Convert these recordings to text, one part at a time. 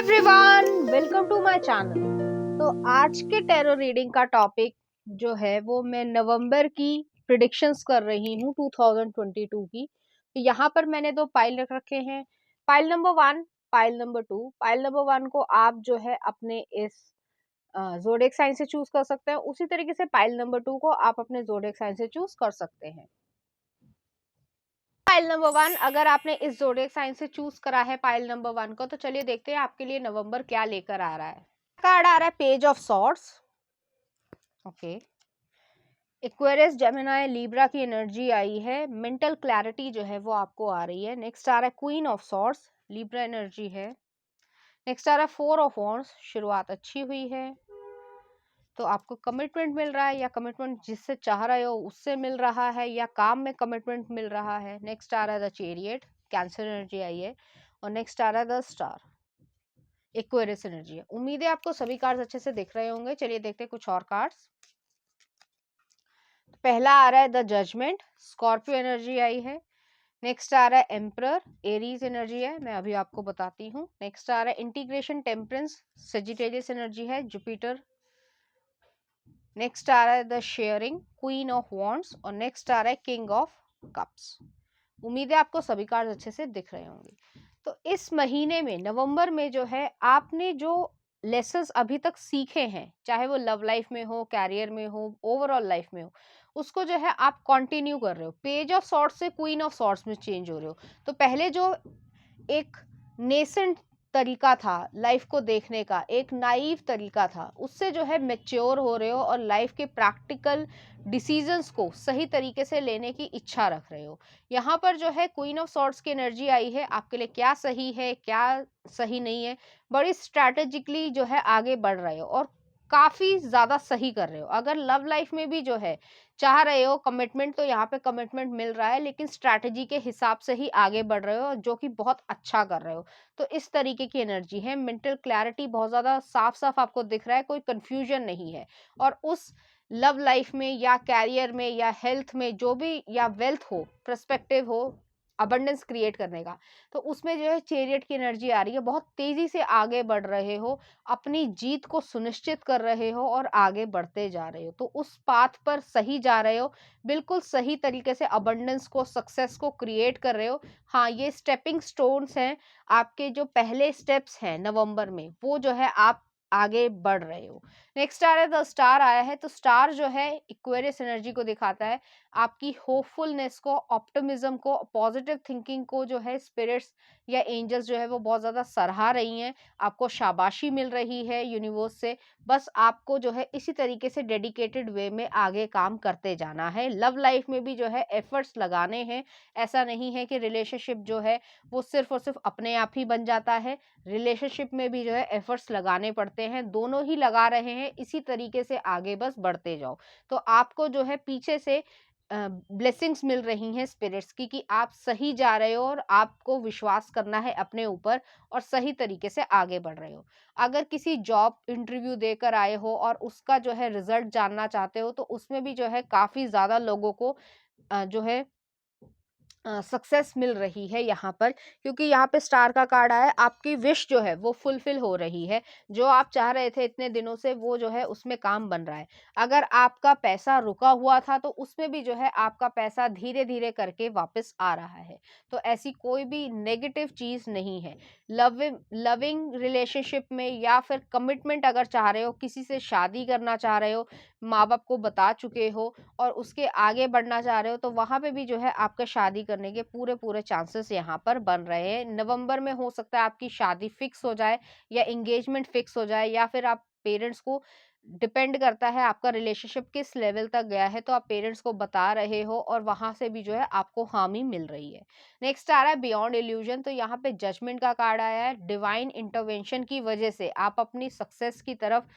Everyone, welcome to my channel. तो आज के टैरो रीडिंग का टॉपिक जो है वो मैं नवंबर की प्रिडिक्शंस कर रही हूँ 2022 की। तो यहाँ पर मैंने दो पाइल रख रखे हैं, pile number 1, pile number 2। Pile number 1 को आप जो है अपने इस ज़ोडिएक साइन से चूज कर सकते हैं, उसी तरीके से पाइल नंबर 2 को आप अपने ज़ोडिएक साइन से चूज कर सकते हैं। पाइल नंबर 1, अगर आपने इस ज़ोडिएक साइन से चूज करा है पाइल नंबर 1 को, तो चलिए देखते हैं आपके लिए नवंबर क्या लेकर आ रहा है। कार्ड आ रहा है page of swords. Okay, Aquarius, Gemini, Libra की एनर्जी आई है। मेंटल क्लैरिटी जो है वो आपको आ रही है। नेक्स्ट आ रहा है queen of swords, Libra energy है। नेक्स्ट आ रहा है फोर ऑफ वॉन्ड्स, शुरुआत अच्छी हुई है, तो आपको कमिटमेंट मिल रहा है या कमिटमेंट जिससे चाह रहे हो उससे मिल रहा है या काम में कमिटमेंट मिल रहा है। नेक्स्ट आ रहा है द चैरियट, कैंसर एनर्जी आई है। और नेक्स्ट आ रहा है द स्टार, एक्वेरियस एनर्जी है। उम्मीद है आपको सभी कार्ड्स अच्छे से दिख रहे होंगे। चलिए देखते हैं कुछ और कार्ड्स। पहला आ रहा है द जजमेंट, स्कॉर्पियो एनर्जी आई है। नेक्स्ट आ रहा है एम्परर, एरीज एनर्जी है, मैं अभी आपको बताती हूँ। नेक्स्ट आ रहा है इंटीग्रेशन, टेम्परेंस, सेजिटेरियस एनर्जी है, जुपिटर। नेक्स्ट आ रहा है the sharing, queen of wands. और नेक्स्ट आ रहा है किंग ऑफ कप्स। उम्मीद है आपको सभी कार्ड अच्छे से दिख रहे होंगे। तो इस महीने में नवंबर में जो है आपने जो लेसन्स अभी तक सीखे हैं, चाहे वो लव लाइफ में हो, कैरियर में हो, ओवरऑल लाइफ में हो, उसको जो है आप कंटिन्यू कर रहे हो। पेज ऑफ सॉर्ड्स से क्वीन ऑफ सॉर्ड्स में चेंज हो रहे हो। तो पहले जो एक नेसेंट तरीका था लाइफ को देखने का, एक नाइव तरीका था, उससे जो है मैच्योर हो रहे हो और लाइफ के प्रैक्टिकल डिसीजंस को सही तरीके से लेने की इच्छा रख रहे हो। यहाँ पर जो है क्वीन ऑफ सॉर्ड्स की एनर्जी आई है, आपके लिए क्या सही है क्या सही नहीं है, बड़ी स्ट्रैटेजिकली जो है आगे बढ़ रहे हो और काफी ज्यादा सही कर रहे हो। अगर लव लाइफ में भी जो है चाह रहे हो कमिटमेंट, तो यहाँ पे कमिटमेंट मिल रहा है, लेकिन स्ट्रैटेजी के हिसाब से ही आगे बढ़ रहे हो, जो कि बहुत अच्छा कर रहे हो। तो इस तरीके की एनर्जी है। मेंटल क्लैरिटी बहुत ज्यादा साफ साफ आपको दिख रहा है, कोई कंफ्यूजन नहीं है। और उस लव लाइफ में या कैरियर में या हेल्थ में जो भी, या वेल्थ हो, पर्सपेक्टिव हो अबंडेंस क्रिएट करने का, तो उसमें जो है चैरियट की एनर्जी आ रही है। बहुत तेजी से आगे बढ़ रहे हो, अपनी जीत को सुनिश्चित कर रहे हो और आगे बढ़ते जा रहे हो। तो उस पाथ पर सही जा रहे हो, बिल्कुल सही तरीके से अबंडेंस को, सक्सेस को क्रिएट कर रहे हो। हाँ, ये स्टेपिंग स्टोन्स हैं, आपके जो पहले स्टेप्स हैं नवंबर में, वो जो है आप आगे बढ़ रहे हो। नेक्स्ट आ रहा है द स्टार आया है। तो स्टार जो है इक्वेरियस एनर्जी को दिखाता है, आपकी होपफुलनेस को, ऑप्टिमिज्म को, पॉजिटिव थिंकिंग को जो है स्पिरिट्स या एंजल्स जो है वो बहुत ज्यादा सराहा रही हैं। आपको शाबाशी मिल रही है यूनिवर्स से। बस आपको जो है इसी तरीके से डेडिकेटेड वे में आगे काम करते जाना है। लव लाइफ में भी जो है एफर्ट्स लगाने हैं। ऐसा नहीं है कि रिलेशनशिप जो है वो सिर्फ और सिर्फ अपने आप ही बन जाता है। रिलेशनशिप में भी जो है एफर्ट्स लगाने पड़ते हैं, दोनों ही लगा रहे हैं, इसी तरीके से आगे बस बढ़ते जाओ। तो आपको जो है पीछे से ब्लेसिंग्स मिल रही हैं स्पिरिट्स की, कि आप सही जा रहे हो और आपको विश्वास करना है अपने ऊपर और सही तरीके से आगे बढ़ रहे हो। अगर किसी जॉब इंटरव्यू देकर आए हो और उसका जो है रिजल्ट जानना चाहते हो, तो उसमें भी जो है काफी ज्यादा लोगों को जो है सक्सेस मिल रही है यहाँ पर, क्योंकि यहाँ पे स्टार का कार्ड आया है। आपकी विश जो है वो फुलफिल हो रही है, जो आप चाह रहे थे इतने दिनों से वो जो है उसमें काम बन रहा है। अगर आपका पैसा रुका हुआ था, तो उसमें भी जो है आपका पैसा धीरे धीरे करके वापस आ रहा है। तो ऐसी कोई भी नेगेटिव चीज नहीं है। लविंग रिलेशनशिप में या फिर कमिटमेंट अगर चाह रहे हो, किसी से शादी करना चाह रहे हो, माँ बाप को बता चुके हो और उसके आगे बढ़ना चाह रहे हो, तो वहां पे भी जो है आपका शादी करने के पूरे पूरे चांसेस यहाँ पर बन रहे हैं। नवंबर में हो सकता है आपकी शादी फिक्स हो जाए या एंगेजमेंट फिक्स हो जाए, या फिर आप पेरेंट्स को, डिपेंड करता है आपका रिलेशनशिप किस लेवल तक गया है, तो आप पेरेंट्स को बता रहे हो और वहां से भी जो है आपको हामी मिल रही है। नेक्स्ट आ रहा है बियॉन्ड इल्यूजन। तो यहाँ पे जजमेंट का कार्ड आया है। डिवाइन इंटरवेंशन की वजह से आप अपनी सक्सेस की तरफ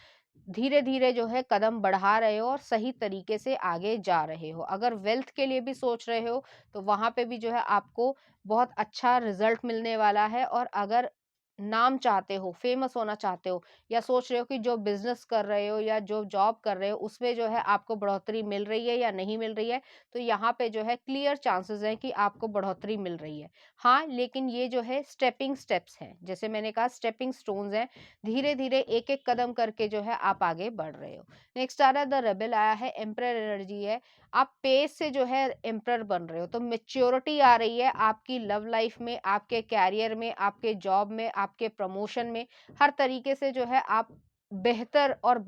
धीरे धीरे जो है कदम बढ़ा रहे हो और सही तरीके से आगे जा रहे हो। अगर वेल्थ के लिए भी सोच रहे हो, तो वहां पे भी जो है आपको बहुत अच्छा रिजल्ट मिलने वाला है। और अगर नाम चाहते हो, फेमस होना चाहते हो, या सोच रहे हो कि जो बिज़नेस कर रहे हो या जो जॉब कर रहे हो उसमें जो है आपको बढ़ोतरी मिल रही है या नहीं मिल रही है, तो यहाँ पे जो है क्लियर चांसेस हैं कि आपको बढ़ोतरी मिल रही है। हाँ, लेकिन ये जो है स्टेपिंग स्टेप्स हैं, जैसे मैंने कहा स्टेपिंग स्टोन्स हैं, धीरे-धीरे एक-एक कदम करके जो है आप आगे बढ़ रहे हो। नेक्स्ट आ रहा है द रेबेल आया है, एम्परर एनर्जी है, आप पेस से जो है एम्परर बन रहे हो, तो मैच्योरिटी आ रही है आपकी लव लाइफ में, आपके कैरियर में, आपके जॉब में, आपके प्रमोशन में, हर तरीके से जो है आप बेहतर और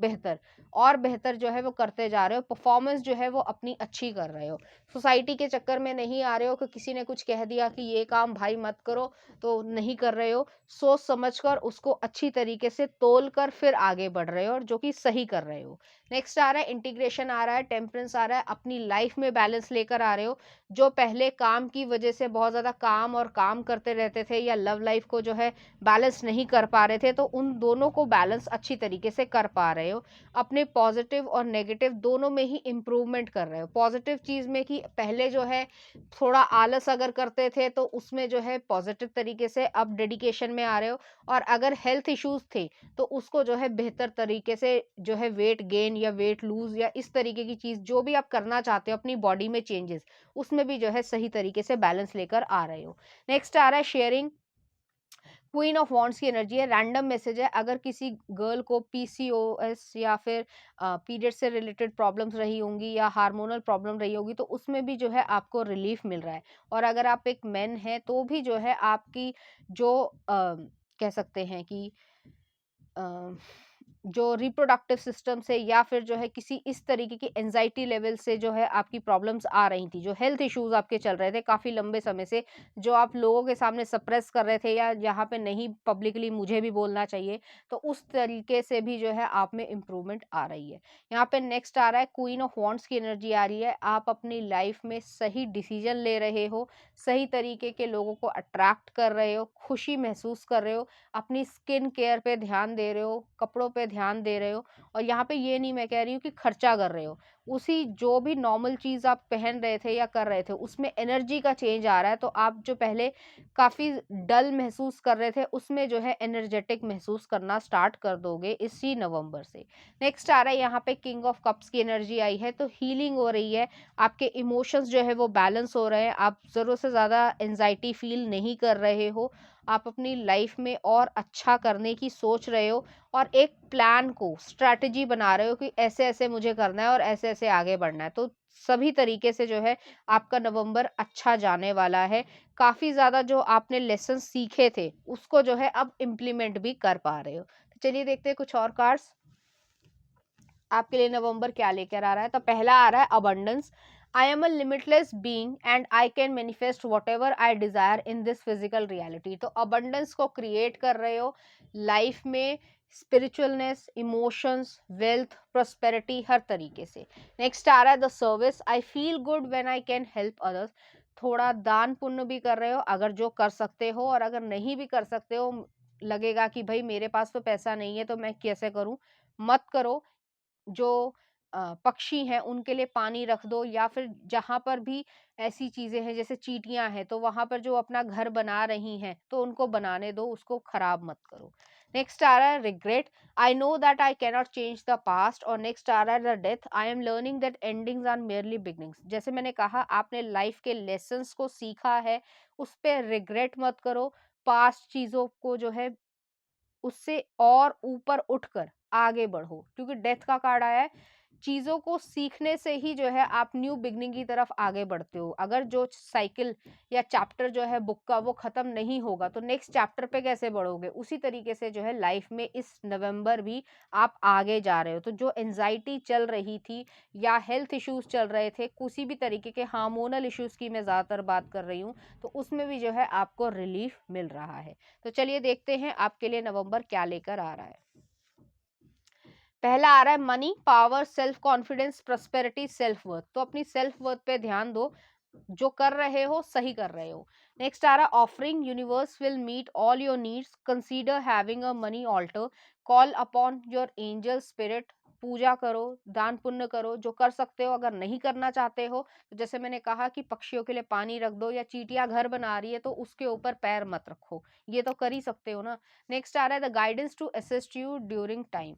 बेहतर जो है वो करते जा रहे हो, परफॉर्मेंस जो है वो अपनी अच्छी कर रहे हो। सोसाइटी के चक्कर में नहीं आ रहे हो कि किसी ने कुछ कह दिया कि ये काम भाई मत करो, तो नहीं कर रहे हो, सोच समझकर उसको अच्छी तरीके से तोल कर फिर आगे बढ़ रहे हो और जो कि सही कर रहे हो। नेक्स्ट आ रहा है इंटीग्रेशन आ रहा है, टेम्परेंस आ रहा है, अपनी लाइफ में बैलेंस लेकर आ रहे हो। जो पहले काम की वजह से बहुत ज़्यादा काम करते रहते थे या लव लाइफ को जो है बैलेंस नहीं कर पा रहे थे, तो उन दोनों को बैलेंस अच्छी तरीके से कर पा रहे हो। अपने पॉजिटिव और नेगेटिव दोनों में ही इम्प्रूवमेंट कर रहे हो। पॉजिटिव चीज़ में कि पहले जो है थोड़ा आलस अगर करते थे तो उसमें जो है पॉजिटिव तरीके से अब डेडिकेशन में आ रहे हो, और अगर हेल्थ इश्यूज थे तो उसको जो है बेहतर तरीके से जो है वेट गेन या वेट लूज या इस तरीके की चीज़ जो भी आप करना चाहते हो अपनी बॉडी में चेंजेस, उसमें भी जो है सही तरीके से बैलेंस लेकर आ रहे हो। नेक्स्ट आ रहा है शेयरिंग, क्वीन ऑफ वॉन्ड्स की एनर्जी है, रैंडम मैसेज है। अगर किसी गर्ल को पीसीओएस या फिर पीरियड से रिलेटेड प्रॉब्लम्स रही होंगी या हार्मोनल प्रॉब्लम रही होगी, तो उसमें भी जो है आपको रिलीफ मिल रहा है। और अगर आप एक मैन हैं तो भी जो है आपकी जो कह सकते हैं कि अ, जो रिप्रोडक्टिव सिस्टम से या फिर जो है किसी इस तरीके की एंजाइटी लेवल से जो है आपकी प्रॉब्लम्स आ रही थी, जो हेल्थ इश्यूज आपके चल रहे थे काफ़ी लंबे समय से, जो आप लोगों के सामने सप्रेस कर रहे थे या यहाँ पे नहीं पब्लिकली मुझे भी बोलना चाहिए, तो उस तरीके से भी जो है आप में इम्प्रूवमेंट आ रही है। यहाँ पे नेक्स्ट आ रहा है क्वीन ऑफ वॉन्ड्स की एनर्जी आ रही है, आप अपनी लाइफ में सही डिसीजन ले रहे हो, सही तरीके के लोगों को अट्रैक्ट कर रहे हो, खुशी महसूस कर रहे हो, अपनी स्किन केयर पे ध्यान दे रहे हो, कपड़ों पे ध्यान दे रहे हो, और यहाँ पे ये नहीं मैं कह रही हूँ कि खर्चा कर रहे हो। उसी जो भी नॉर्मल चीज़ आप पहन रहे थे या कर रहे थे, उसमें एनर्जी का चेंज आ रहा है, तो आप जो पहले काफ़ी डल महसूस कर रहे थे, उसमें जो है एनर्जेटिक महसूस करना स्टार्ट कर दोगे इसी नवंबर से। नेक्स्ट आ रहा है यहाँ पे किंग ऑफ कप्स की एनर्जी आई है, तो हीलिंग हो रही है, आपके इमोशंस जो है वो बैलेंस हो रहे हैं, आप ज़रूरत से ज़्यादा एंजाइटी फील नहीं कर रहे हो, आप अपनी लाइफ में और अच्छा करने की सोच रहे हो, और एक प्लान को स्ट्रैटेजी बना रहे हो कि ऐसे ऐसे मुझे करना है और ऐसे ऐसे आगे बढ़ना है, तो सभी तरीके से जो है आपका नवंबर अच्छा जाने वाला है। काफ़ी ज़्यादा जो आपने लेसन सीखे थे उसको जो है अब इम्प्लीमेंट भी कर पा रहे हो। तो चलिए देखते हैं कुछ और कार्ड्स आपके लिए नवंबर क्या लेकर आ रहा है। तो पहला आ रहा है abundance, I am a limitless being and I can manifest whatever I Dzire in this physical reality. तो अबंडेंस को क्रिएट कर रहे हो लाइफ में, स्पिरिचुअलनेस, इमोशंस, वेल्थ, प्रोस्पेरिटी, हर तरीके से। नेक्स्ट आ रहा है the service, I feel good when I can help others. थोड़ा दान पुण्य भी कर रहे हो अगर जो कर सकते हो, और अगर नहीं भी कर सकते हो, लगेगा कि भाई मेरे पास तो पैसा नहीं है तो मैं कैसे करूं, मत करो। जो पक्षी हैं उनके लिए पानी रख दो, या फिर जहाँ पर भी ऐसी चीज़ें हैं जैसे चींटियाँ हैं, तो वहाँ पर जो अपना घर बना रही हैं तो उनको बनाने दो, उसको खराब मत करो। नेक्स्ट आ रहा है regret, I know that I cannot change the past. और नेक्स्ट आ रहा है the death, I am learning that endings are merely beginnings. जैसे मैंने कहा आपने लाइफ के लेसन्स को सीखा है, उस पर रिग्रेट मत करो, पास्ट चीज़ों को जो है उससे और ऊपर उठकर आगे बढ़ो, क्योंकि डेथ का कार्ड आया है। चीज़ों को सीखने से ही जो है आप न्यू बिगनिंग की तरफ आगे बढ़ते हो। अगर जो साइकिल या चैप्टर जो है बुक का वो ख़त्म नहीं होगा तो नेक्स्ट चैप्टर पे कैसे बढ़ोगे? उसी तरीके से जो है लाइफ में इस नवंबर भी आप आगे जा रहे हो। तो जो एंजाइटी चल रही थी या हेल्थ इश्यूज़ चल रहे थे, किसी भी तरीके के हार्मोनल इश्यूज़ की मैं ज़्यादातर बात कर रही हूँ, तो उसमें भी जो है आपको रिलीफ मिल रहा है। तो चलिए देखते हैं आपके लिए नवंबर क्या लेकर आ रहा है। पहला आ रहा है money, power, self confidence, prosperity, self worth. तो अपनी सेल्फ वर्थ पे ध्यान दो, जो कर रहे हो सही कर रहे हो। नेक्स्ट आ रहा है offering, universe will meet all your needs, consider having a money altar, call upon your angel spirit, पूजा करो, दान पुण्य करो, जो कर सकते हो। अगर नहीं करना चाहते हो तो जैसे मैंने कहा कि पक्षियों के लिए पानी रख दो, या चींटियां घर बना रही है तो उसके ऊपर पैर मत रखो, ये तो कर ही सकते हो ना। नेक्स्ट आ रहा है the guidance to assist you during time.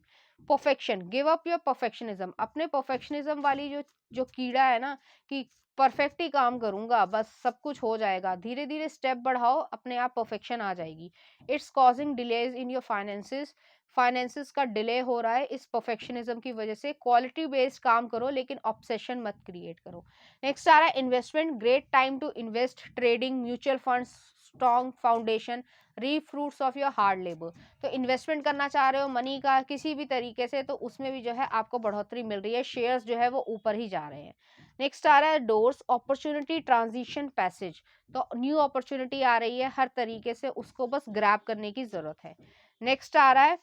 Perfection, give up your perfectionism. अपने परफेक्शनिज्म वाली जो जो कीड़ा है ना, कि परफेक्ट ही काम करूंगा, बस सब कुछ हो जाएगा, धीरे धीरे स्टेप बढ़ाओ, अपने आप परफेक्शन आ जाएगी। It's causing delays in your finances. Finances का डिले हो रहा है इस परफेक्शनिज्म की वजह से। क्वालिटी बेस्ड काम करो, लेकिन ऑब्सेशन मत क्रिएट करो। नेक्स्ट आ रहा है investment, great time to invest, trading, mutual funds, strong foundation, reap fruits of your hard labour. तो इन्वेस्टमेंट करना चाह रहे हो मनी का किसी भी तरीके से, तो उसमें भी जो है आपको बढ़ोतरी मिल रही है, शेयर्स जो है वो ऊपर ही जा रहे हैं। नेक्स्ट आ रहा है डोर्स, अपॉर्चुनिटी, ट्रांजिशन, पैसेज। तो न्यू अपॉर्चुनिटी आ रही है हर तरीके से, उसको बस ग्रैब करने की जरूरत है। नेक्स्ट आ रहा है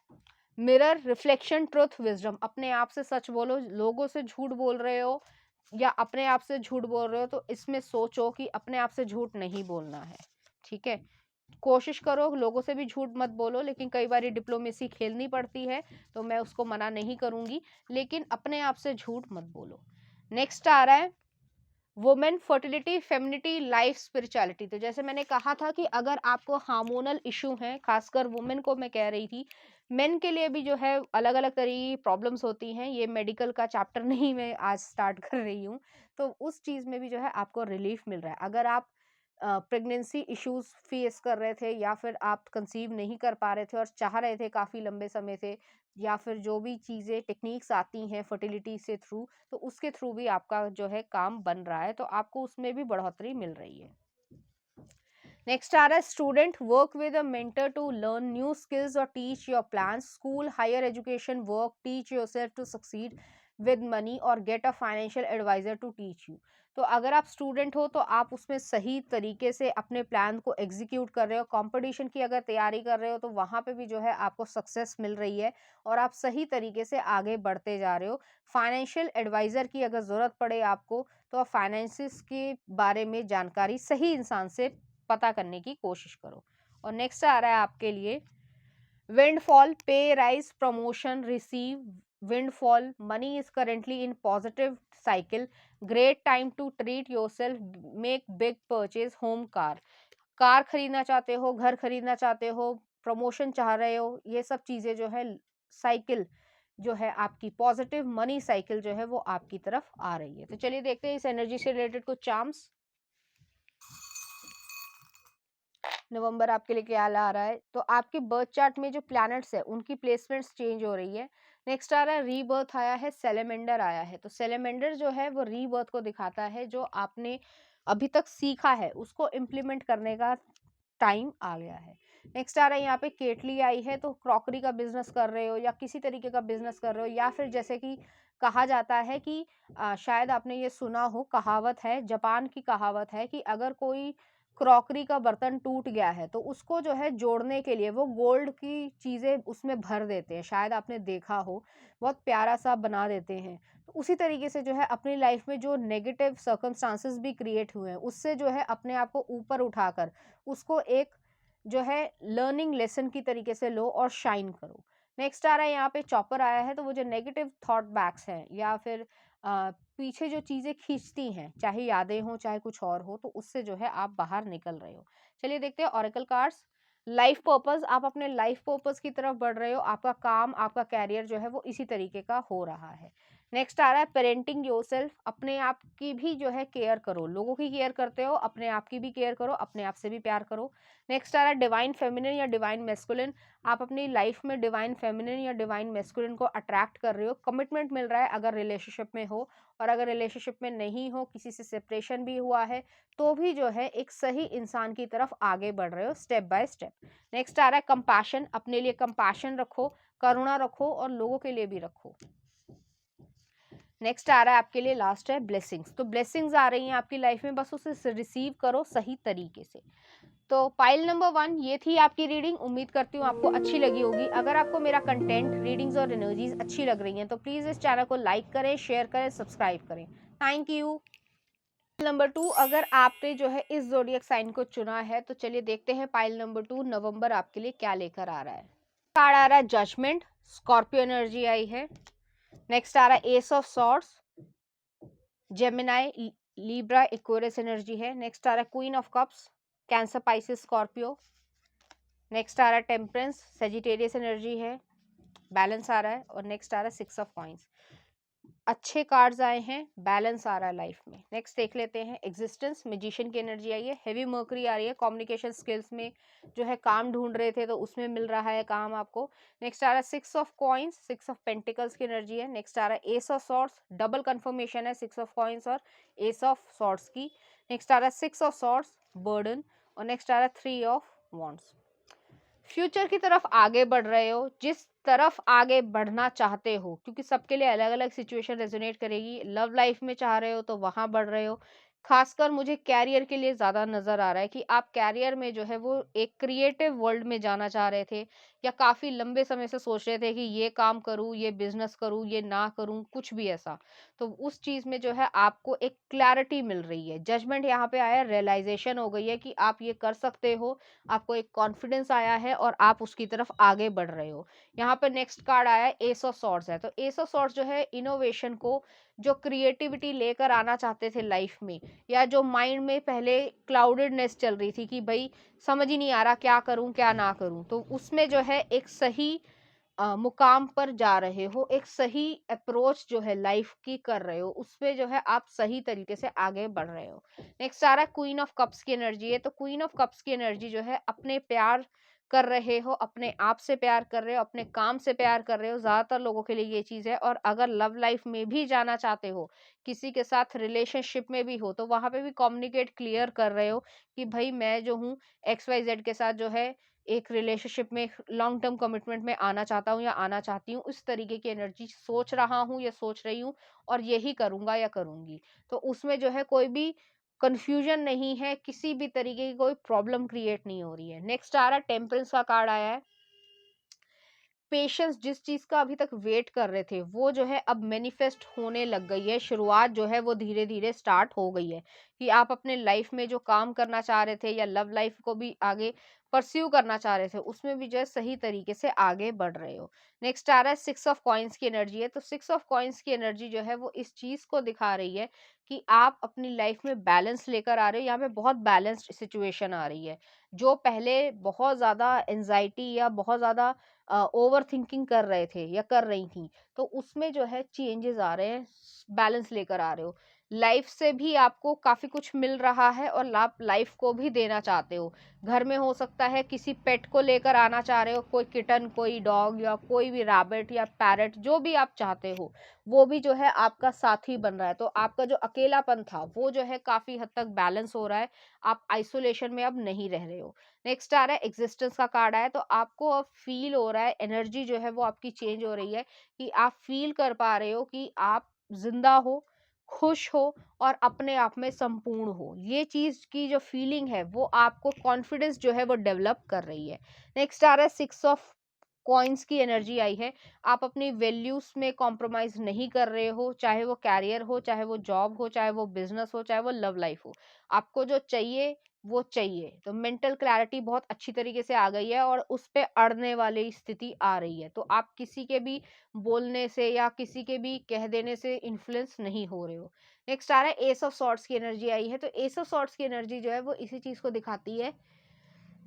मिरर, रिफ्लेक्शन, ट्रुथ, विजडम। अपने आप से सच बोलो, लोगों से झूठ बोल रहे हो या अपने आप से झूठ बोल रहे हो तो इसमें सोचो कि अपने आप से झूठ नहीं बोलना है, ठीक है। कोशिश करो लोगों से भी झूठ मत बोलो, लेकिन कई बार डिप्लोमेसी खेलनी पड़ती है तो मैं उसको मना नहीं करूंगी, लेकिन अपने आप से झूठ मत बोलो। नेक्स्ट आ रहा है women, fertility, femininity, life, spirituality. तो जैसे मैंने कहा था कि अगर आपको हार्मोनल इशू है, खासकर वुमेन को मैं कह रही थी, मेन के लिए भी जो है अलग अलग तरह की प्रॉब्लम्स होती हैं, ये मेडिकल का चैप्टर नहीं मैं आज स्टार्ट कर रही हूँ, तो उस चीज़ में भी जो है आपको रिलीफ मिल रहा है। अगर आप प्रेगनेंसी इश्यूज फेस कर रहे थे, या फिर आप कंसीव नहीं कर पा रहे थे और चाह रहे थे काफ़ी लंबे समय से, या फिर जो भी चीज़ें टेक्निक्स आती हैं फर्टिलिटी से थ्रू, तो उसके थ्रू भी आपका जो है काम बन रहा है, तो आपको उसमें भी बढ़ोतरी मिल रही है। नेक्स्ट आ रहा है student, work with a mentor to learn new skills और teach your plans. School, higher education, work, teach yourself to succeed with money और get a financial advisor to teach you. तो अगर आप स्टूडेंट हो तो आप उसमें सही तरीके से अपने प्लान को एग्जीक्यूट कर रहे हो, कंपटीशन की अगर तैयारी कर रहे हो तो वहाँ पे भी जो है आपको सक्सेस मिल रही है और आप सही तरीके से आगे बढ़ते जा रहे हो। फाइनेंशियल एडवाइज़र की अगर ज़रूरत पड़े आपको, तो आप फाइनेंसिस के बारे में जानकारी सही इंसान से पता करने की कोशिश करो। और नेक्स्ट आ रहा है आपके लिए windfall, pay rise, promotion, receive windfall, money is currently in positive cycle, great time to treat yourself, make big purchase, home, car. Car खरीदना चाहते हो, घर खरीदना चाहते हो, प्रमोशन चाह रहे हो, ये सब चीजें जो है साइकिल जो है आपकी पॉजिटिव मनी साइकिल जो है वो आपकी तरफ आ रही है। तो चलिए देखते हैं इस एनर्जी से रिलेटेड कुछ चार्म्स नवंबर आपके लिए क्या आ रहा है। तो आपके बर्थ चार्ट में जो प्लैनेट्स है उनकी प्लेसमेंट्स चेंज हो रही है। नेक्स्ट आ रहा है रीबर्थ आया है, सेलेमेंडर आया है। तो सेलेमेंडर जो है वो रीबर्थ को दिखाता है, जो आपने अभी तक सीखा है उसको इम्प्लीमेंट करने का टाइम आ गया है। नेक्स्ट आ रहा है यहाँ पे केटली आई है, तो क्रॉकरी का बिजनेस कर रहे हो या किसी तरीके का बिजनेस कर रहे हो, या फिर जैसे कि कहा जाता है कि शायद आपने ये सुना हो, कहावत है, जापान की कहावत है कि अगर कोई क्रॉकरी का बर्तन टूट गया है तो उसको जो है जोड़ने के लिए वो गोल्ड की चीज़ें उसमें भर देते हैं, शायद आपने देखा हो, बहुत प्यारा सा बना देते हैं। तो उसी तरीके से जो है अपनी लाइफ में जो नेगेटिव सर्कमस्टांसेस भी क्रिएट हुए हैं उससे जो है अपने आप को ऊपर उठाकर उसको एक जो है लर्निंग लेसन की तरीके से लो और शाइन करो। नेक्स्ट आ रहा है यहाँ पे चॉपर आया है, तो वो जो नेगेटिव थॉट बैक्स हैं या फिर पीछे जो चीज़ें खींचती हैं, चाहे यादें हों चाहे कुछ और हो, तो उससे जो है आप बाहर निकल रहे हो। चलिए देखते हैं ऑरेकल कार्ड्स। लाइफ पर्पस, आप अपने लाइफ पर्पस की तरफ बढ़ रहे हो, आपका काम आपका कैरियर जो है वो इसी तरीके का हो रहा है। नेक्स्ट आ रहा है पेरेंटिंग योरसेल्फ, अपने आप की भी जो है केयर करो, लोगों की केयर करते हो अपने आप की भी केयर करो, अपने आप से भी प्यार करो। नेक्स्ट आ रहा है डिवाइन फेमिनिन या डिवाइन मेस्कुलिन, आप अपनी लाइफ में डिवाइन फेमिनिन या डिवाइन मेस्कुलिन को अट्रैक्ट कर रहे हो, कमिटमेंट मिल रहा है अगर रिलेशनशिप में हो, और अगर रिलेशनशिप में नहीं हो, किसी से सेपरेशन भी हुआ है, तो भी जो है एक सही इंसान की तरफ आगे बढ़ रहे हो स्टेप बाय स्टेप। नेक्स्ट आ रहा है कंपैशन, अपने लिए कंपैशन रखो, करुणा रखो और लोगों के लिए भी रखो। नेक्स्ट आ रहा है आपके लिए लास्ट है ब्लेसिंग्स, तो ब्लेसिंग्स आ रही हैं आपकी लाइफ में, बस उसे रिसीव करो सही तरीके से। तो पाइल नंबर 1 ये थी आपकी रीडिंग, उम्मीद करती हूँ आपको अच्छी लगी होगी। अगर आपको मेरा कंटेंट, रीडिंग्स और एनर्जीज अच्छी लग रही हैं तो प्लीज़ इस चैनल को लाइक करें, शेयर करें, सब्सक्राइब करें। Thank you. नंबर 2, अगर आपने जो है इस ज़ोडिएक साइन को चुना है तो चलिए देखते हैं पाइल नंबर 2 नवंबर आपके लिए क्या लेकर आ रहा है। कार्ड आ रहा है जजमेंट, स्कॉर्पियो एनर्जी आई है। नेक्स्ट आ रहा है ace of swords, Gemini, Libra, Aquarius energy है। नेक्स्ट आ रहा है queen of cups, Cancer, Pisces, Scorpio. Next आ रहा है टेम्परेंस, सेजिटेरियस एनर्जी है, बैलेंस आ रहा है। और नेक्स्ट आ रहा है सिक्स ऑफ कॉइंस। अच्छे कार्ड्स आए हैं, बैलेंस आ रहा है लाइफ में। नेक्स्ट देख लेते हैं एग्जिस्टेंस, मैजिशियन की एनर्जी आई है, हेवी मर्करी आ रही है, कम्युनिकेशन स्किल्स में जो है काम ढूंढ रहे थे तो उसमें मिल रहा है काम आपको। नेक्स्ट आ रहा है six of coins, six of pentacles की एनर्जी है। नेक्स्ट आ रहा है ace of swords, double confirmation है सिक्स ऑफ कॉइंस और एस ऑफ सॉर्ड्स की। नेक्स्ट आ रहा है सिक्स ऑफ सॉर्ड्स, बर्डन। और नेक्स्ट आ रहा है थ्री ऑफ वॉन्ड्स। फ्यूचर की तरफ आगे बढ़ रहे हो, जिस तरफ आगे बढ़ना चाहते हो, क्योंकि सबके लिए अलग अलग सिचुएशन रेजोनेट करेगी। लव लाइफ में चाह रहे हो तो वहां बढ़ रहे हो। खासकर मुझे कैरियर के लिए ज्यादा नजर आ रहा है कि आप कैरियर में जो है वो एक क्रिएटिव वर्ल्ड में जाना चाह रहे थे, या काफी लंबे समय से सोच रहे थे कि ये काम करूं, ये बिजनेस करूं, ये ना करूं, कुछ भी ऐसा। तो उस चीज में जो है आपको एक क्लैरिटी मिल रही है, जजमेंट यहाँ पे आया, रियलाइजेशन हो गई है कि आप ये कर सकते हो। आपको एक कॉन्फिडेंस आया है और आप उसकी तरफ आगे बढ़ रहे हो। यहाँ पे नेक्स्ट कार्ड आया है एस ऑफ सॉर्ड्स है। तो एस ऑफ सॉर्ड्स जो है इनोवेशन को, जो क्रिएटिविटी लेकर आना चाहते थे लाइफ में, या जो माइंड में पहले क्लाउडेडनेस चल रही थी कि भाई समझ ही नहीं आ रहा क्या करूं क्या ना करूं, तो उसमें जो है एक सही मुकाम पर जा रहे हो, एक सही अप्रोच जो है लाइफ की कर रहे हो, उसमें जो है आप सही तरीके से आगे बढ़ रहे हो। नेक्स्ट आ रहा है क्वीन ऑफ कप्स की एनर्जी है। तो क्वीन ऑफ कप्स की एनर्जी जो है अपने प्यार कर रहे हो, अपने आप से प्यार कर रहे हो, अपने काम से प्यार कर रहे हो, ज्यादातर लोगों के लिए ये चीज है। और अगर लव लाइफ में भी जाना चाहते हो, किसी के साथ रिलेशनशिप में भी हो, तो वहां पे भी कम्युनिकेट क्लियर कर रहे हो कि भाई मैं जो हूँ एक्स वाई जेड के साथ जो है एक रिलेशनशिप में, लॉन्ग टर्म कमिटमेंट में आना चाहता हूँ या आना चाहती हूँ, इस तरीके की एनर्जी सोच रहा हूँ या सोच रही हूँ, और यही करूंगा या करूंगी। तो उसमें जो है कोई भी कंफ्यूजन नहीं है, किसी भी तरीके की कोई प्रॉब्लम क्रिएट नहीं हो रही है। नेक्स्ट आ रहा है टेम्परेंस का कार्ड आया है। पेशेंस, जिस चीज का अभी तक वेट कर रहे थे वो जो है अब मैनिफेस्ट होने लग गई है, शुरुआत जो है वो धीरे धीरे स्टार्ट हो गई है कि आप अपने लाइफ में जो काम करना चाह रहे थे या लव लाइफ को भी आगे परस्यू करना चाह रहे थे, उसमें भी जो है सही तरीके से आगे बढ़ रहे हो। नेक्स्ट आ रहा है सिक्स ऑफ कॉइंस की एनर्जी है। तो सिक्स ऑफ कॉइंस की एनर्जी जो है वो इस चीज को दिखा रही है कि आप अपनी लाइफ में बैलेंस लेकर आ रहे हो। यहाँ पे बहुत बैलेंस्ड सिचुएशन आ रही है। जो पहले बहुत ज्यादा एंजाइटी या बहुत ज्यादा ओवर थिंकिंग कर रहे थे या कर रही थी, तो उसमें जो है चेंजेस आ रहे हैं, बैलेंस लेकर आ रहे हो। लाइफ से भी आपको काफी कुछ मिल रहा है और आप लाइफ को भी देना चाहते हो। घर में हो सकता है किसी पेट को लेकर आना चाह रहे हो, कोई किटन, कोई डॉग, या कोई भी रैबिट या पैरट, जो भी आप चाहते हो वो भी जो है आपका साथी बन रहा है। तो आपका जो अकेलापन था वो जो है काफी हद तक बैलेंस हो रहा है, आप आइसोलेशन में अब नहीं रह रहे हो। नेक्स्ट आ रहा है एग्जिस्टेंस का कार्ड आया। तो आपको अब फील हो रहा है, एनर्जी जो है वो आपकी चेंज हो रही है कि आप फील कर पा रहे हो कि आप जिंदा हो, खुश हो और अपने आप में संपूर्ण हो। ये चीज की जो फीलिंग है वो आपको कॉन्फिडेंस जो है वो डेवलप कर रही है। नेक्स्ट आ रहा है सिक्स ऑफ कॉइन्स की एनर्जी आई है। आप अपनी वैल्यूज में कॉम्प्रोमाइज नहीं कर रहे हो, चाहे वो कैरियर हो, चाहे वो जॉब हो, चाहे वो बिजनेस हो, चाहे वो लव लाइफ हो। आपको जो चाहिए वो चाहिए। तो मेंटल क्लैरिटी बहुत अच्छी तरीके से आ गई है और उस पे अड़ने वाली स्थिति आ रही है। तो आप किसी के भी बोलने से या किसी के भी कह देने से इन्फ्लुएंस नहीं हो रहे हो। नेक्स्ट आ रहा है एस ऑफ सॉर्ड्स की एनर्जी आई है। तो एस ऑफ सॉर्ड्स की एनर्जी जो है वो इसी चीज को दिखाती है,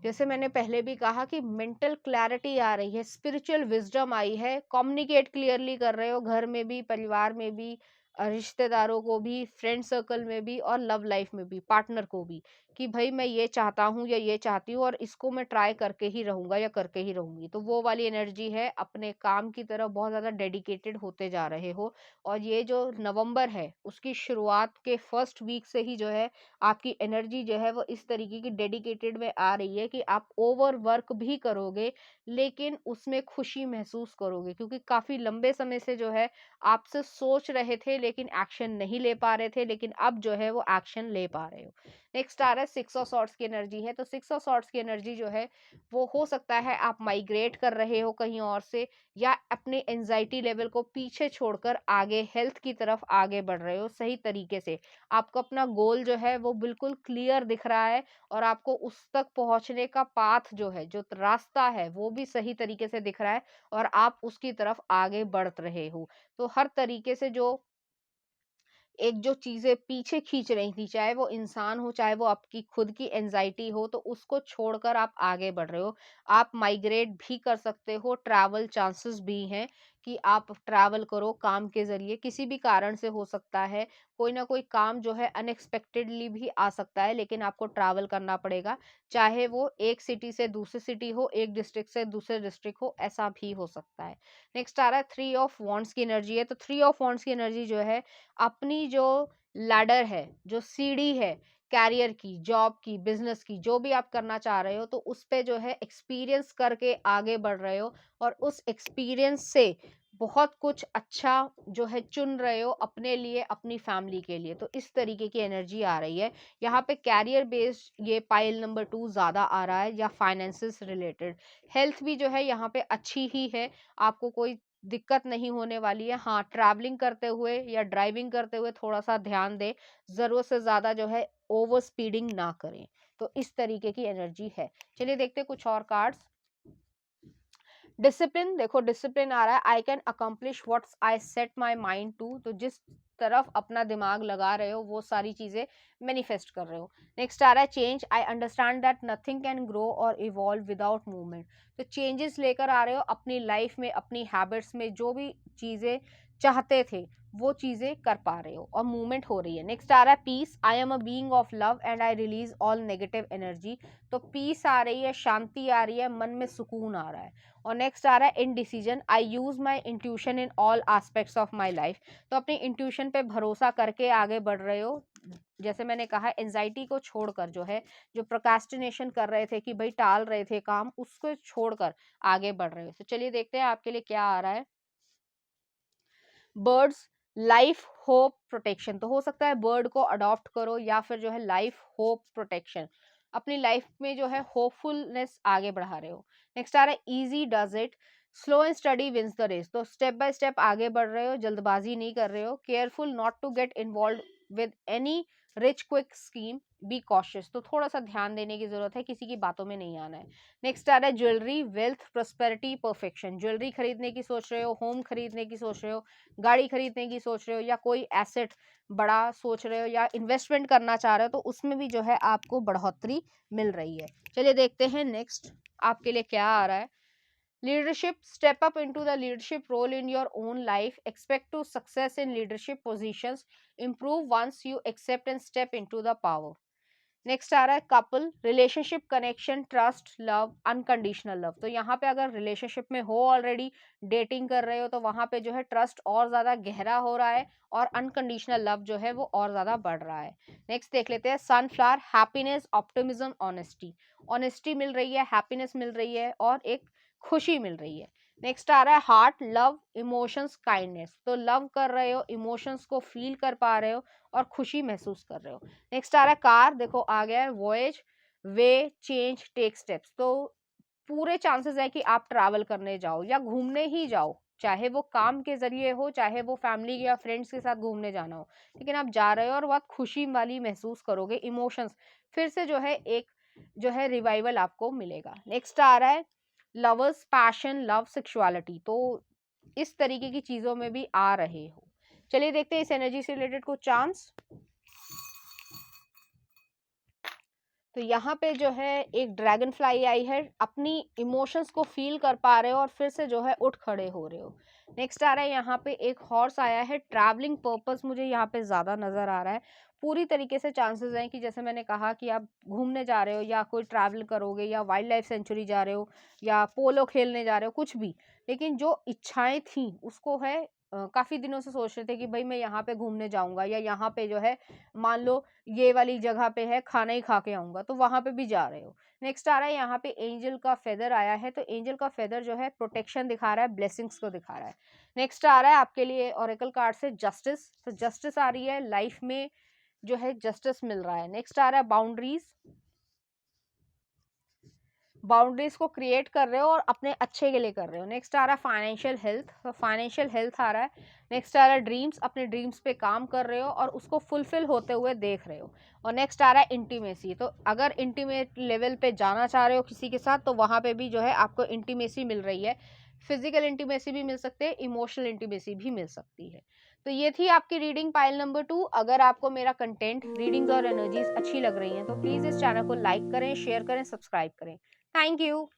जैसे मैंने पहले भी कहा कि मेंटल क्लैरिटी आ रही है, स्पिरिचुअल विजडम आई है, कम्युनिकेट क्लियरली कर रहे हो, घर में भी, परिवार में भी, रिश्तेदारों को भी, फ्रेंड सर्कल में भी और लव लाइफ में भी, पार्टनर को भी, कि भाई मैं ये चाहता हूँ या ये चाहती हूँ और इसको मैं ट्राई करके ही रहूंगा या करके ही रहूंगी। तो वो वाली एनर्जी है, अपने काम की तरफ बहुत ज्यादा डेडिकेटेड होते जा रहे हो। और ये जो नवंबर है उसकी शुरुआत के फर्स्ट वीक से ही जो है आपकी एनर्जी जो है वो इस तरीके की डेडिकेटेड में आ रही है कि आप ओवर वर्क भी करोगे लेकिन उसमें खुशी महसूस करोगे, क्योंकि काफी लंबे समय से जो है आपसे सोच रहे थे लेकिन एक्शन नहीं ले पा रहे थे, लेकिन अब जो है वो एक्शन ले पा रहे हो। नेक्स्ट आ रहा है सिक्स ऑफ सॉर्ड्स की एनर्जी है। तो सिक्स ऑफ सॉर्ड्स की एनर्जी जो है वो हो सकता है आप माइग्रेट कर रहे हो कहीं और से, या अपने एंजाइटी लेवल को पीछे छोड़कर आगे हेल्थ की तरफ आगे बढ़ रहे हो सही तरीके से। आपको अपना गोल जो है वो बिल्कुल क्लियर दिख रहा है, और आपको उस तक पहुंचने का पाथ जो है, जो रास्ता है, वो भी सही तरीके से दिख रहा है, और आप उसकी तरफ आगे बढ़ रहे हो। तो हर तरीके से जो एक जो चीज़ें पीछे खींच रही थी, चाहे वो इंसान हो, चाहे वो आपकी खुद की एंजाइटी हो, तो उसको छोड़कर आप आगे बढ़ रहे हो। आप माइग्रेट भी कर सकते हो, ट्रैवल चांसेस भी हैं कि आप ट्रैवल करो काम के ज़रिए, किसी भी कारण से हो सकता है। कोई ना कोई काम जो है अनएक्सपेक्टेडली भी आ सकता है, लेकिन आपको ट्रैवल करना पड़ेगा। चाहे वो एक सिटी से दूसरी सिटी हो, एक डिस्ट्रिक्ट से दूसरे डिस्ट्रिक्ट हो, ऐसा भी हो सकता है। नेक्स्ट आ रहा है थ्री ऑफ वॉन्ड्स की एनर्जी है। तो थ्री ऑफ वॉन्ड्स की एनर्जी जो है अपनी जो लैडर है, जो सीढ़ी है, कैरियर की, जॉब की, बिजनेस की, जो भी आप करना चाह रहे हो, तो उस पे जो है एक्सपीरियंस करके आगे बढ़ रहे हो, और उस एक्सपीरियंस से बहुत कुछ अच्छा जो है चुन रहे हो अपने लिए, अपनी फैमिली के लिए। तो इस तरीके की एनर्जी आ रही है यहाँ पे। कैरियर बेस्ड ये पाइल नंबर 2 ज्यादा आ रहा है, या फाइनेंसेस रिलेटेड। हेल्थ भी जो है यहाँ पे अच्छी ही है, आपको कोई दिक्कत नहीं होने वाली है। हाँ, ट्रैवलिंग करते हुए या ड्राइविंग करते हुए थोड़ा सा ध्यान दें, जरूरत से ज्यादा जो है ओवर स्पीडिंग ना करें। तो इस तरीके की एनर्जी है। चलिए देखते हैं कुछ और कार्ड्स। डिसिप्लिन, देखो डिसिप्लिन आ रहा है। I can accomplish what I set my mind to. तो जिस तरफ अपना दिमाग लगा रहे हो वो सारी चीजें मैनिफेस्ट कर रहे हो। नेक्स्ट आ रहा है change, I understand that nothing can grow और इवॉल्व विदाउट मूवमेंट। तो चेंजेस लेकर आ रहे हो अपनी लाइफ में, अपनी हैबिट्स में, जो भी चीजें चाहते थे वो चीजें कर पा रहे हो, और मूवमेंट हो रही है। नेक्स्ट आ रहा है peace, I am a being of love and I release all negative energy. तो पीस आ रही है, शांति आ रही है, मन में सुकून आ रहा है। और नेक्स्ट आ रहा है indecision, I use my intuition in all aspects of my life. तो अपनी इंट्यूशन पे भरोसा करके आगे बढ़ रहे हो। जैसे मैंने कहा, एंजाइटी को छोड़कर जो है, जो प्रोक्रेस्टिनेशन कर रहे थे कि भाई टाल रहे थे काम, उसको छोड़कर आगे बढ़ रहे हो। तो चलिए देखते हैं आपके लिए क्या आ रहा है। Birds, life hope protection. तो हो सकता है बर्ड को अडॉप्ट करो, या फिर जो है लाइफ होप प्रोटेक्शन, अपनी लाइफ में जो है होपफुलनेस आगे बढ़ा रहे हो। नेक्स्ट आ रहा है easy does it, slow and steady wins the race. तो स्टेप बाय स्टेप आगे बढ़ रहे हो, जल्दबाजी नहीं कर रहे हो। Careful not to get involve with any rich quick scheme, be cautious. तो थोड़ा सा ध्यान देने की जरूरत है, किसी की बातों में नहीं आना है। नेक्स्ट आ रहा है jewellery, wealth, prosperity, perfection. Jewellery खरीदने की सोच रहे हो, होम खरीदने की सोच रहे हो, गाड़ी खरीदने की सोच रहे हो, या कोई एसेट बड़ा सोच रहे हो, या इन्वेस्टमेंट करना चाह रहे हो, तो उसमें भी जो है आपको बढ़ोतरी मिल रही है। चलिए देखते हैं नेक्स्ट आपके लिए क्या आ रहा है। Leadership, step up into the leadership role in your own life, expect to success in leadership positions, improve once you accept and step into the power. Next आ रहा है couple, relationship, connection, trust, love, unconditional love. तो यहाँ पे अगर relationship में हो, already dating कर रहे हो, तो वहां पे जो है ट्रस्ट और ज्यादा गहरा हो रहा है, और अनकंडीशनल लव जो है वो और ज्यादा बढ़ रहा है। नेक्स्ट देख लेते हैं sunflower, happiness, optimism, honesty. Honesty मिल रही है, हैप्पीनेस मिल रही है, और एक खुशी मिल रही है। नेक्स्ट आ रहा है हार्ट, लव, इमोशंस, काइंडनेस। तो लव कर रहे हो, इमोशंस को फील कर पा रहे हो, और खुशी महसूस कर रहे हो। नेक्स्ट आ रहा है कार, देखो आ गया है वॉयज, वे, चेंज, टेक स्टेप्स। तो पूरे चांसेस है कि आप ट्रैवल करने जाओ या घूमने ही जाओ, चाहे वो काम के जरिए हो, चाहे वो फैमिली या फ्रेंड्स के साथ घूमने जाना हो, लेकिन आप जा रहे हो और बहुत खुशी वाली महसूस करोगे। इमोशंस फिर से जो है एक जो है रिवाइवल आपको मिलेगा। नेक्स्ट आ रहा है लवर्स, पैशन, लव, सेक्सुअलिटी। तो इस तरीके की चीजों में भी आ रहे हो। चलिए देखते हैं इस एनर्जी से रिलेटेड कुछ चांस। तो यहाँ पे जो है एक ड्रैगन फ्लाई आई है, अपनी इमोशंस को फील कर पा रहे हो, और फिर से जो है उठ खड़े हो रहे हो। नेक्स्ट आ रहा है यहाँ पे एक हॉर्स आया है, ट्रैवलिंग पर्पस मुझे यहाँ पे ज्यादा नजर आ रहा है। पूरी तरीके से चांसेस हैं कि जैसे मैंने कहा कि आप घूमने जा रहे हो, या कोई ट्रैवल करोगे, या वाइल्ड लाइफ सेंचुरी जा रहे हो, या पोलो खेलने जा रहे हो, कुछ भी। लेकिन जो इच्छाएं थी उसको है काफ़ी दिनों से सोच रहे थे कि भाई मैं यहाँ पे घूमने जाऊँगा, या यहाँ पे जो है मान लो ये वाली जगह पे है, खाना ही खा के आऊँगा, तो वहाँ पे भी जा रहे हो। नेक्स्ट आ रहा है यहाँ पे एंजल का फेदर आया है, तो एंजल का फेदर जो है प्रोटेक्शन दिखा रहा है, ब्लेसिंग्स को दिखा रहा है। नेक्स्ट आ रहा है आपके लिए ओरेकल कार्ड से जस्टिस, तो जस्टिस आ रही है, लाइफ में जो है जस्टिस मिल रहा है। नेक्स्ट आ रहा है बाउंड्रीज, बाउंड्रीज को क्रिएट कर रहे हो और अपने अच्छे के लिए कर रहे हो। नेक्स्ट आ रहा है फाइनेंशियल हेल्थ, तो फाइनेंशियल हेल्थ आ रहा है। नेक्स्ट आ रहा है ड्रीम्स, अपने ड्रीम्स पे काम कर रहे हो और उसको फुलफिल होते हुए देख रहे हो। और नेक्स्ट आ रहा है इंटीमेसी, तो अगर इंटीमेट लेवल पे जाना चाह रहे हो किसी के साथ, तो वहाँ पे भी जो है आपको इंटीमेसी मिल रही है। फिजिकल इंटीमेसी भी मिल सकते हैं, इमोशनल इंटीमेसी भी मिल सकती है। तो ये थी आपकी रीडिंग पाइल नंबर 2। अगर आपको मेरा कंटेंट, रीडिंग्स और एनर्जीज अच्छी लग रही हैं तो प्लीज़ इस चैनल को लाइक करें, शेयर करें, सब्सक्राइब करें। Thank you.